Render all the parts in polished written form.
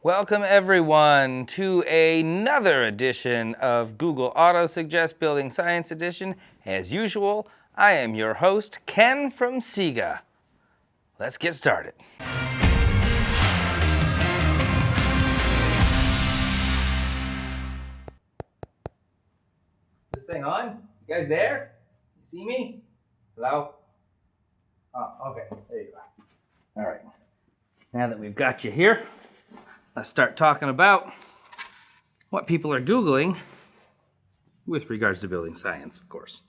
Welcome everyone to another edition of Google Auto Suggest Building Science Edition. As usual, I am your host, Ken from SIGA. Let's get started. This thing on? You guys there? You see me? Hello? Oh, okay, there you go. All right, now that we've got you here, let's start talking about what people are Googling with regards to building science, of course.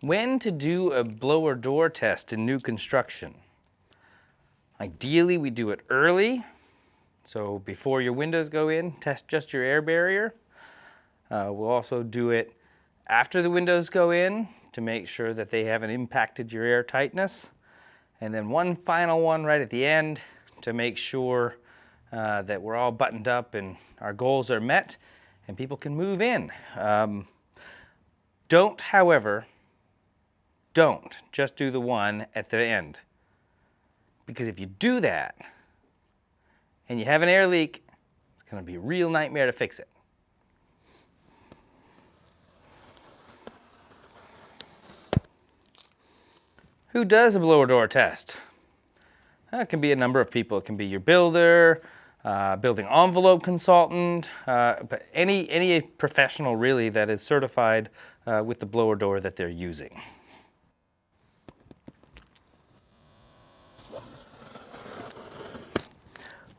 When to do a blower door test in new construction. Ideally, we do it early. So before your windows go in, test just your air barrier. We'll also do it after the windows go in to make sure that they haven't impacted your air tightness. And then one final one right at the end to make sure that we're all buttoned up and our goals are met and people can move in. Don't just do the one at the end. Because if you do that and you have an air leak, it's going to be a real nightmare to fix it. Who does a blower door test? It can be a number of people. It can be your builder, building envelope consultant, but any professional really that is certified with the blower door that they're using.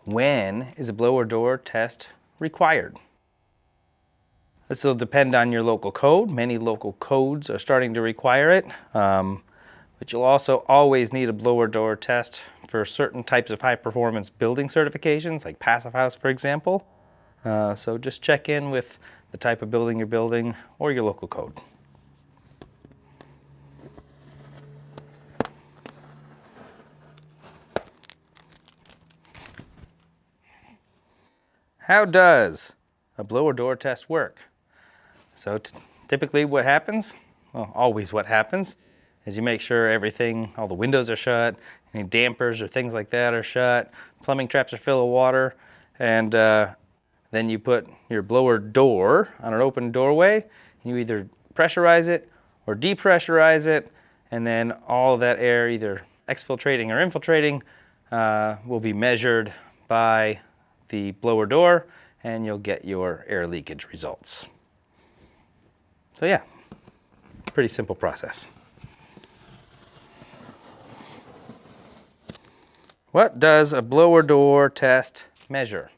When is a blower door test required? This will depend on your local code. Many local codes are starting to require it, but you'll also always need a blower door test for certain types of high performance building certifications, like Passive House, for example. So just check in with the type of building you're building or your local code. How does a blower door test work? So typically what happens, well, always what happens, is you make sure everything, all the windows are shut, any dampers or things like that are shut, plumbing traps are filled with water, and then you put your blower door on an open doorway, and you either pressurize it or depressurize it, and then all of that air, either exfiltrating or infiltrating, will be measured by the blower door, and you'll get your air leakage results. So yeah, pretty simple process. What does a blower door test measure?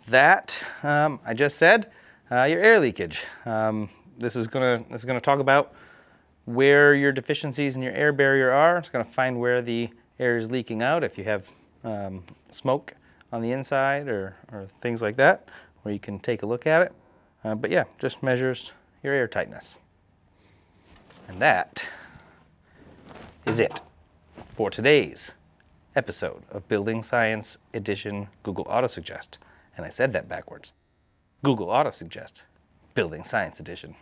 That, I just said, your air leakage. This is gonna talk about where your deficiencies in your air barrier are. It's gonna find where the air is leaking out if you have smoke on the inside or things like that, where you can take a look at it. But yeah, just measures your air tightness. And that is it for today's episode of Building Science Edition Google Auto Suggest. And I said that backwards. Google Auto Suggest, Building Science Edition.